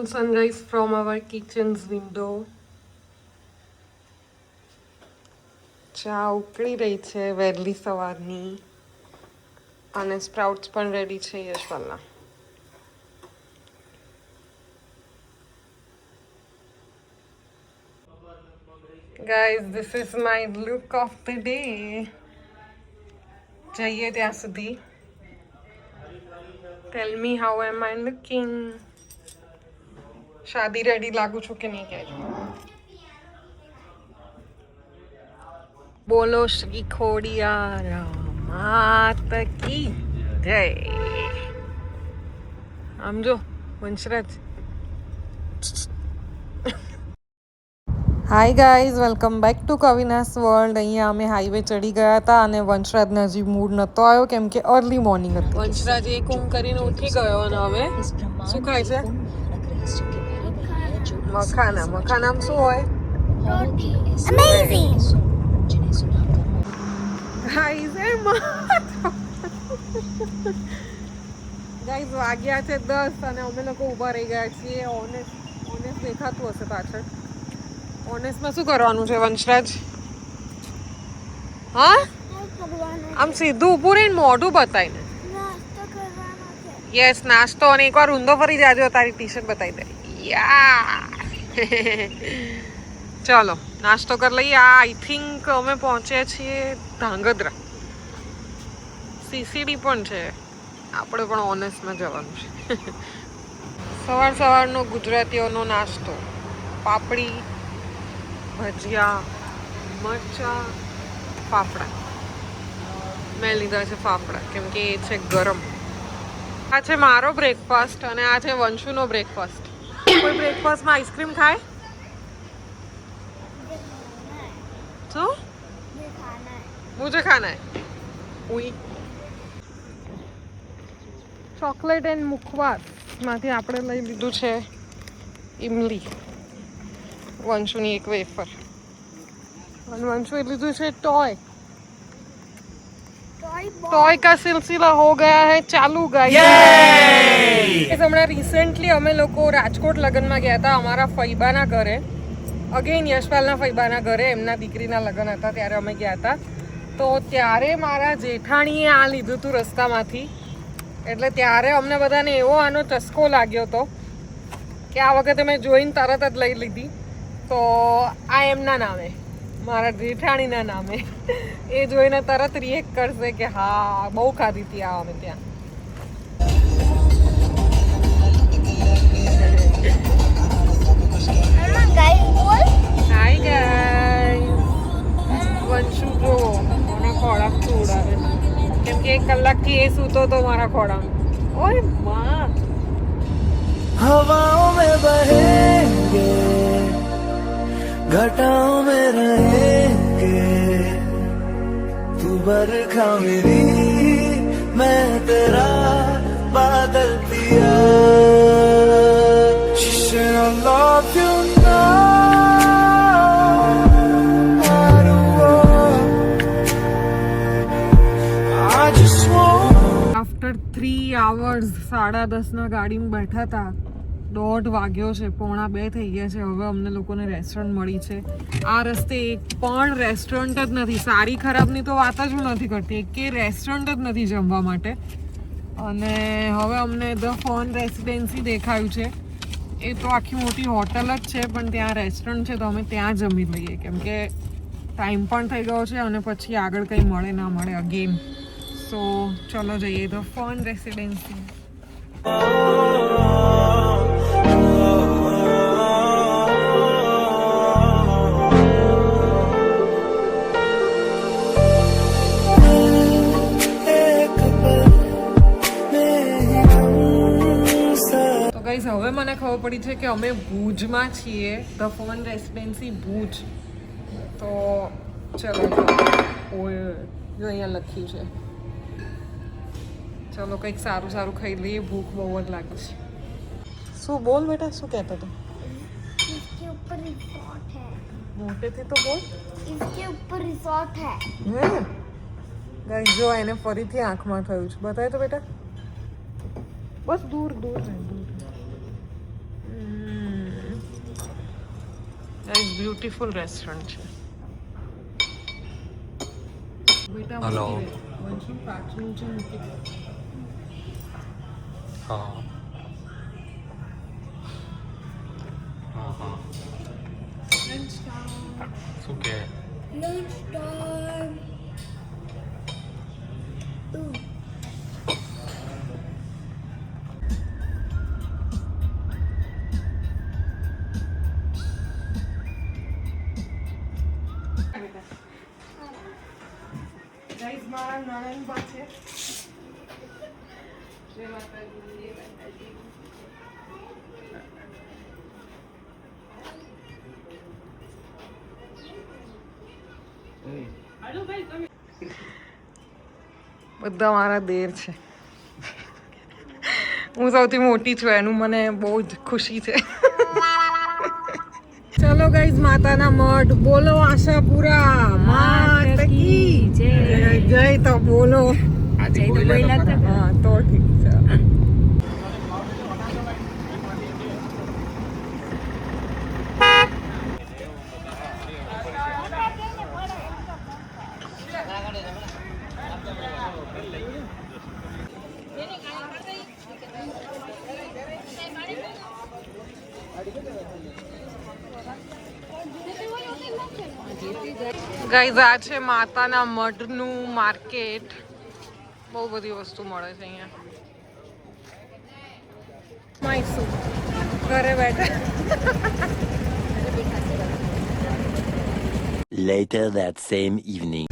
sunrise from our kitchen's window. ચા ઉકળી રહી છે વહેલી સવારની અને સ્પ્રાઉટ્સ પણ રેડી છે યશવાલના. Guys, this is my look of the day. જઈએ ત્યાં સુધી. Tell me how am I looking? શાદી રેડી લાગુ છું કે નહીં કહેજો. બોલો શ્રી ખોડિયાર માત કી જય. આમ જો વંશરાજ. Hi guys, welcome back to કવિનાસ વર્લ્ડ. અહીંયા અમે હાઈવે ચડી ગયા હતા અને વંશરાજને હજી મૂડ નહોતો આવ્યો કેમ કે અર્લી મોર્નિંગ હતી. વંશરાજ એક ઊંઘ કરીને ઉઠી ગયો અને હવે શું ખાય છે? મખાના. મખાનામાં શું હોય? અમેઝિંગ. ગાઈઝ વાગ્યા છે 10 અને અમે લોકો ઊભા રહી ગયા છીએ. ઓનેસ્ટ દેખાતું હશે પાછળ. ઓનેસ્ટમાં શું કરવાનું છે વંશરાજ? હા, આમ સીધું ઊભું રહીને મોઢું બતાવીને. યસ, નાસ્તો. અને એકવાર ઊંધો ફરી જાજો, તારી ટી શર્ટ બતાવી દે. યા ચલો નાસ્તો કરી લઈએ. આઈ થિંક અમે પહોંચ્યા છીએ ધાંગધ્રા. સીસીડી પણ છે. આપણે પણ ઓનેસ્ટમાં જવાનું છે. સવારનો ગુજરાતીઓનો નાસ્તો: પાપડી, ભજીયા, મરચા, ફાફડા. મેં લીધા છે ફાફડા કેમ કે એ છે ગરમ. આ છે મારો બ્રેકફાસ્ટ અને આ છે વંશુનો બ્રેકફાસ્ટ. કોઈ બ્રેકફાસ્ટમાં આઈસ્ક્રીમ ખાય? શું? મુझे खाना है. ઉઈ. ચોકલેટ એન્ડ મુખવાસમાંથી આપણે લઈ લીધું છે ઇમલી. વંશુની એક વેફર. અને વંશુએ લીધું છે ટોય. टॉय का सिलसिला हो गया है चालू गाइस. હમણાં રિસેન્ટલી અમે લોકો રાજકોટ લગ્નમાં ગયા હતા અમારા ફૈબાના ઘરે. અગેન યશપાલના ફૈબાના ઘરે. એમના દીકરીના લગ્ન હતા ત્યારે અમે ગયા હતા. તો ત્યારે મારા જેઠાણીએ આ લીધું હતું રસ્તામાંથી. એટલે ત્યારે અમને બધાને એવો આનો ચસ્કો લાગ્યો હતો કે આ વખતે મેં જોઈને તરત જ લઈ લીધી. તો આ એમના નામે, મારા જેઠાણીના નામે. એ જોઈને તરત રિએક્ટ કરશે કે હા બહુ ખાધી હતી આ અમે ત્યાં. હાય ગાઈસ, વંશુ જો મને ખોળામ ઉડાવે કેમ કે 1 કલાકથી એ સૂતો તો મારા ખોળામ. ઓય માં. हवाओं में बहेंगे, घटाओं में रहेंगे, तू बरखा मेरी, मैं तेरा बादल पिया. I love you now. I just want. After 3 hours 10:30 ગાડીમાં બેઠા હતા. 1:30 વાગ્યો છે, 1:45 થઈ ગયા છે. હવે અમને લોકોને રેસ્ટોરન્ટ મળી છે. આ રસ્તે એક પણ રેસ્ટોરન્ટ જ નથી. સારી ખરાબની તો વાત જ હું નથી કરતી, એક કે રેસ્ટોરન્ટ જ નથી જમવા માટે. અને હવે અમને ધ ફોન રેસિડેન્સી દેખાયું છે. એ તો આખી મોટી હોટલ જ છે પણ ત્યાં રેસ્ટોરન્ટ છે તો અમે ત્યાં જમી લઈએ કેમ કે ટાઈમ પણ થઈ ગયો છે અને પછી આગળ કંઈ મળે ના મળે અગેન. સો ચલો જઈએ ધ ફોન રેસિડેન્સી. હવે મને ખબર પડી છે કે અમે ભુજમાં છીએ, ધ ફોન રેસિડેન્સી ભુજ. તો ચલો ઓય જો અહીંયા લખ્યું છે. ચલો કંઈક સારું ખાઈ લઈએ, ભૂખ બહુ જ લાગે છે. શું બોલ બેટા, શું કહેતો હતો? इसके ऊपर रिसोर्ट है. મોટેથી તો બોલ. इसके ऊपर रिसोर्ट है. હે ગાઈસ જો એને ફરીથી આંખમાં થયું છે. બતાય તો બેટા. બસ દૂર રહે. ગાઈસ બ્યુટીફુલ રેસ્ટોરન્ટ છે. Hello. હા શું કે Lunch time. ગાઈસ મારા નણંદ બા છે. જય માતાજી, જય માતાજી. બધા મારા દેર છે. હું સૌથી મોટી છું એનું મને બહુ જ ખુશી છે. ચલો ગાઈઝ માતાના મઠ બોલો આશાપુરા માત કી જય. જય તો બોલો. હા તો ઠીક છે. ગાઈઝ આ છે માતાના મઢનું માર્કેટ. બહુ બધી વસ્તુ મળે છે અહીંયા. મૈસૂર ઘરે બેઠા. Later that same evening.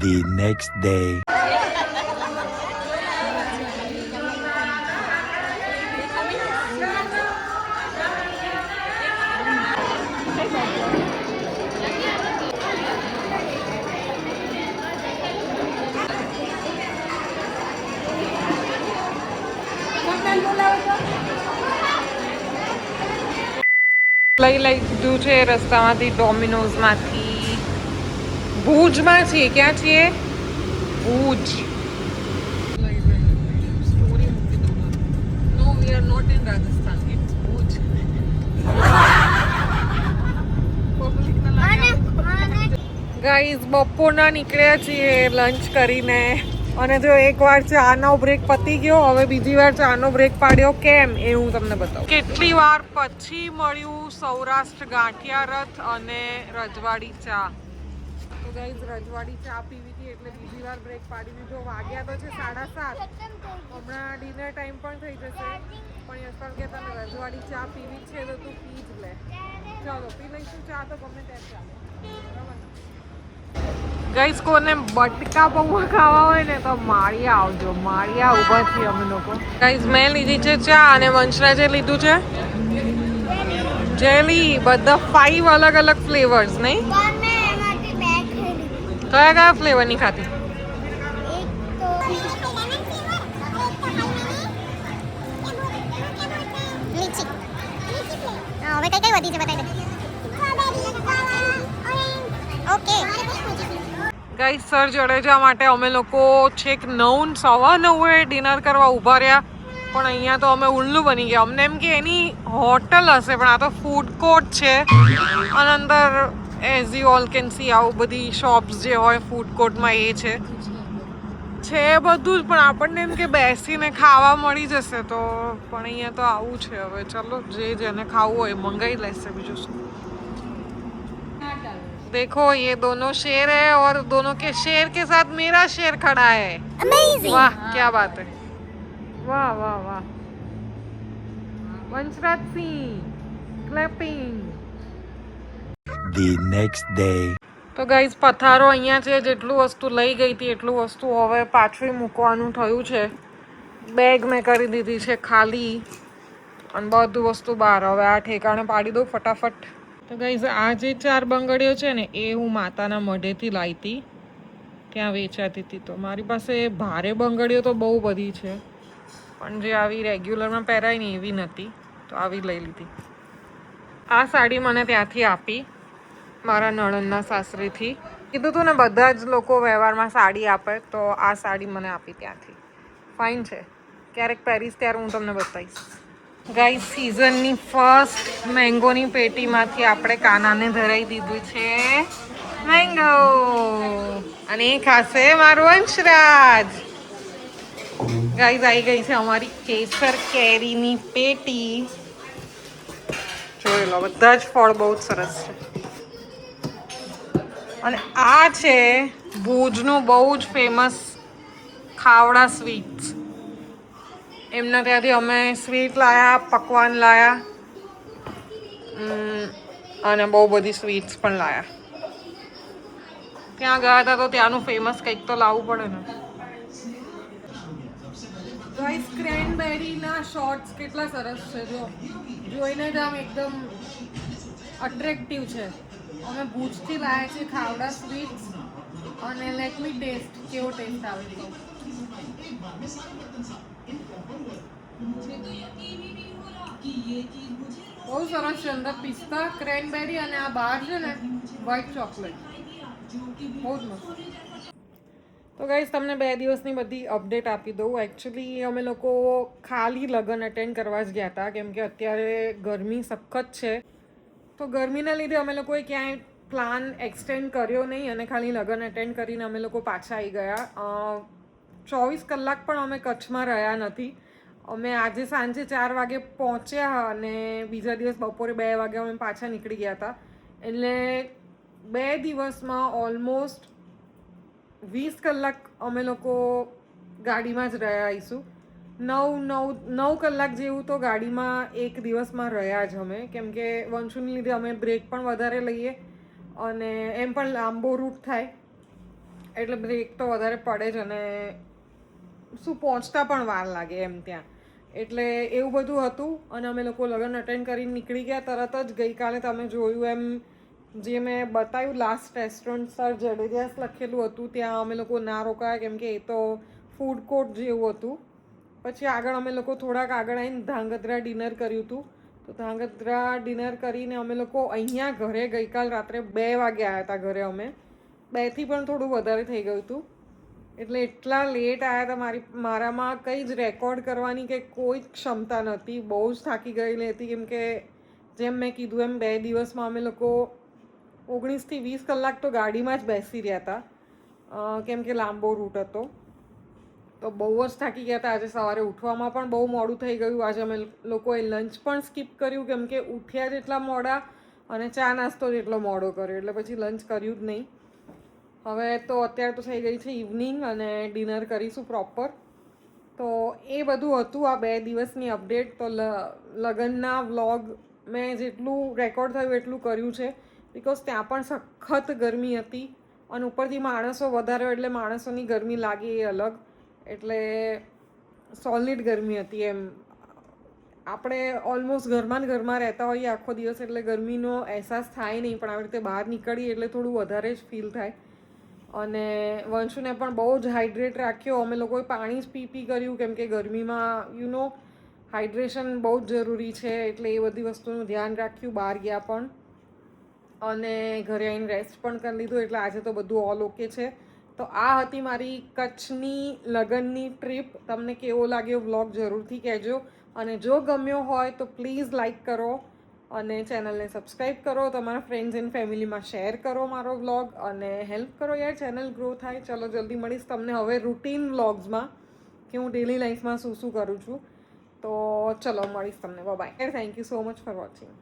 The next day. લઈ લીધું છે રસ્તામાંથી ડોમિનોઝમાંથી. ભુજમાં છીએ. ક્યાં છીએ? ભુજ. સ્ટોરી મૂકી દઉં. No we are not in Rajasthan. It's Bhuj. Guys બપોરના નીકળ્યા છીએ લંચ કરીને. અને જો એકવાર ચાનો બ્રેક પતી ગયો, હવે બીજી વાર ચાનો બ્રેક પાડ્યો. કેમ એ હું તમને બતાવું. કેટલી વાર પછી મળ્યું સૌરાષ્ટ્ર ગાંઠિયા રથ અને રજવાડી ચા. તો ગાઈઝ રજવાડી ચા પીવી હતી એટલે બીજી વાર બ્રેક પાડી દીધો. વાગ્યા તો છે 7:30. હમણાં ડિનર ટાઈમ પણ થઈ જશે. પણ યશપાલ કે તને રજવાડી ચા પીવી છે તો તું પી જ લે. ચાલો પી લઈશું ચા તો ગમે ત્યાં ચાલે. બરાબર. ગાઈસ કોને બટકા પૌવા ખાવા હોય ને તો માળિયા આવજો. માળિયા ઊભા છીએ અમે લોકો. ગાઈસ મેં લીધી છે ચા અને વંશરાજે લીધું છે જેલી. બધા 5 અલગ અલગ ફ્લેવર્સ નહીં? પણ મેં એમાંથી બે ખાઈ કયા કયા ફ્લેવરની ખાધી? એક તો લીચી. હવે કઈ કઈ વધી છે બતાવી દે. ઓકે. ગાઈસ સર જડેજા માટે અમે લોકો છેક 9, 9:15 ડિનર કરવા ઊભા રહ્યા. પણ અહીંયા તો અમે ઉલ્લુ બની ગયા. અમને એમ કે એની હોટલ હશે પણ આ તો ફૂડ કોર્ટ છે. અને અંદર as you all can see આવું બધી શોપ્સ જે હોય ફૂડ કોર્ટમાં એ છે બધું જ. પણ આપણને એમ કે બેસીને ખાવા મળી જશે તો. પણ અહીંયા તો આવું છે. હવે ચલો જેને ખાવું હોય મંગાવી લેશે. બીજું શું. देखो ये दोनों शेर है और दोनों के शेर के साथ मेरा शेर खड़ा है. Amazing. वाह क्या बात है. वाह वाह वाह. Vanshraj Singh clapping. The next day. તો ગાઈઝ પથારો અહીંયા છે. જેટલું વસ્તુ લઈ ગઈ હતી એટલું વસ્તુ હવે પાછું મૂકવાનું થયું છે. બેગ મેં કરી દીધી છે ખાલી અને બધું વસ્તુ બહાર. હવે આ ઠેકાણે પાડી દઉં ફટાફટ. તો ગાઈઝ આ જે 4 બંગડીઓ છે ને એ હું માતાના મઢેથી લાવી હતી. ત્યાં વેચાતી હતી. તો મારી પાસે ભારે બંગડીઓ તો બહુ બધી છે પણ જે આવી રેગ્યુલરમાં પહેરાય ને એવી નથી. તો આવી લઈ લીધી. આ સાડી મને ત્યાંથી આપી મારા નણંદના સાસરીથી. કીધું તું ને બધા જ લોકો વ્યવહારમાં સાડી આપે, તો આ સાડી મને આપી ત્યાંથી. ફાઇન છે. ક્યારેક પહેરીશ ત્યારે હું તમને બતાવીશ. ગાઈસ, સિઝનની ફર્સ્ટ મેંગોની પેટીમાંથી આપણે કાનાને ધરાઈ દીધું છે મેંગો, અને એ ખાશે મારું અંશરાજ. ગાઈસ, આવી ગઈ છે અમારી કેસર કેરીની પેટી. જોઈ લો, બધા જ ફળ બહુ જ સરસ છે. અને આ છે ભુજનું બહુ જ ફેમસ ખાવડા સ્વીટ્સ. એમના ત્યાંથી અમે સ્વીટ લાયા, પકવાન લાયા, અને બહુ બધી સ્વીટ્સ પણ લાયા. ત્યાં ગયા હતા તો ત્યાંનું ફેમસ કંઈક તો લાવવું પડે ને. ગાઈસ, ક્રેનબેરીના શોર્ટ્સ કેટલા સરસ છે, જો જોઈને જ આમ એકદમ અટ્રેક્ટિવ છે. અમે ભુજથી લાયા છે ખાવડા સ્વીટ્સ, અને લેટ મી ટેસ્ટ કેવો ટેસ્ટ આવે છે. બહુ સરસ છે. અંદર પિસ્તા, ક્રેનબેરી અને આ બહાર છે ને વ્હાઈટ ચોકલેટ. બહુ જ મસ્ત. તો ગાઈસ, તમને 2 દિવસની બધી અપડેટ આપી દઉં. એકચ્યુઅલી અમે લોકો ખાલી લગ્ન અટેન્ડ કરવા જ ગયા હતા, કેમ કે અત્યારે ગરમી સખત છે. તો ગરમીના લીધે અમે લોકોએ ક્યાંય પ્લાન એક્સટેન્ડ કર્યો નહીં, અને ખાલી લગ્ન અટેન્ડ કરીને અમે લોકો પાછા આવી ગયા. 24 કલાક પણ અમે કચ્છમાં રહ્યા નથી. અમે આજે સાંજે 4 વાગે પહોંચ્યા અને બીજા દિવસ બપોરે 2 વાગે અમે પાછા નીકળી ગયા હતા. એટલે 2 દિવસમાં ઓલમોસ્ટ 20 કલાક અમે લોકો ગાડીમાં જ રહ્યા આવીશું. 9 કલાક જેવું તો ગાડીમાં એક દિવસમાં રહ્યા જ અમે, કેમ કે વંશુને લીધે અમે બ્રેક પણ વધારે લઈએ, અને એમ પણ લાંબો રૂટ થાય એટલે બ્રેક તો વધારે પડે જ, અને શું પહોંચતા પણ વાર લાગે એમ ત્યાં. એટલે એવું બધું હતું. અને અમે લોકો લગ્ન અટેન્ડ કરીને નીકળી ગયા તરત જ. ગઈકાલે તમે જોયું એમ, જે મેં બતાવ્યું લાસ્ટ રેસ્ટોરન્ટ સર જડેજાસ લખેલું હતું, ત્યાં અમે લોકો ના રોકાયા, કેમ કે એ તો ફૂડ કોર્ટ જેવું હતું. પછી આગળ અમે લોકો થોડાક આગળ આવીને ધાંગધ્રા ડિનર કર્યું હતું. તો ધાંગધ્રા ડિનર કરીને અમે લોકો અહીંયા ઘરે ગઈકાલ રાત્રે 2 વાગે આવ્યા હતા ઘરે. અમે 2થી પણ થોડું વધારે થઈ ગયું હતું. એટલે એટલા લેટ આવ્યા હતા. મારામાં કંઈ જ રેકોર્ડ કરવાની કે કોઈ જ ક્ષમતા નહોતી. બહુ જ થાકી ગયેલી હતી, કેમ કે જેમ મેં કીધું એમ 2 દિવસમાં અમે લોકો 19થી 20 કલાક તો ગાડીમાં જ બેસી રહ્યા હતા, કેમ કે લાંબો રૂટ હતો. તો બહુ જ થાકી ગયા હતા. આજે સવારે ઉઠવામાં પણ બહુ મોડું થઈ ગયું. આજે અમે લોકોએ લંચ પણ સ્કીપ કર્યું, કેમ કે ઉઠ્યા જ એટલા મોડા અને ચા નાસ્તો જ એટલો મોડો કર્યો, એટલે પછી લંચ કર્યું જ નહીં. હવે તો અત્યારે તો થઈ ગઈ છે ઇવનિંગ, અને ડિનર કરીશું પ્રોપર. તો એ બધું હતું આ 2 દિવસની અપડેટ. તો લગ્નના વ્લોગ મેં જેટલું રેકોર્ડ થયું એટલું કર્યું છે, બિકોઝ ત્યાં પણ સખત ગરમી હતી, અને ઉપરથી માણસો વધારે એટલે માણસોની ગરમી લાગે એ અલગ. એટલે સોલિડ ગરમી હતી એમ. આપણે ઓલમોસ્ટ ઘરમાં જ ઘરમાં રહેતા હોઈએ આખો દિવસ, એટલે ગરમીનો અહેસાસ થાય નહીં, પણ આવી રીતે બહાર નીકળીએ એટલે થોડું વધારે જ ફીલ થાય. અને વંશુને પણ બહુ જ હાઇડ્રેટ રાખ્યો. અમે લોકોએ પાણી જ પી કર્યું, કેમ કે ગરમીમાં હાઇડ્રેશન બહુ જ જરૂરી છે. એટલે એ બધી વસ્તુનું ધ્યાન રાખ્યું બહાર ગયા પણ, અને ઘરે આવીને રેસ્ટ પણ કરી લીધું. એટલે આજે તો બધું ઓલ ઓકે છે. તો આ હતી મારી કચ્છની લગ્નની ટ્રીપ. તમને કેવો લાગ્યો વ્લોગ જરૂરથી કહેજો, અને જો ગમ્યો હોય તો પ્લીઝ લાઈક કરો, અને ચેનલને સબસ્ક્રાઈબ કરો, તમારા ફ્રેન્ડ્સ એન્ડ ફેમિલીમાં શેર કરો મારો વ્લોગ, અને હેલ્પ કરો યાર, ચેનલ ગ્રો થાય. ચલો, જલ્દી મળીશ તમને હવે રૂટીન વ્લોગ્સમાં, કે હું ડેલી લાઈફમાં શું શું કરું છું. તો ચલો, મળીશ તમને. Bye. Thank you so much for watching.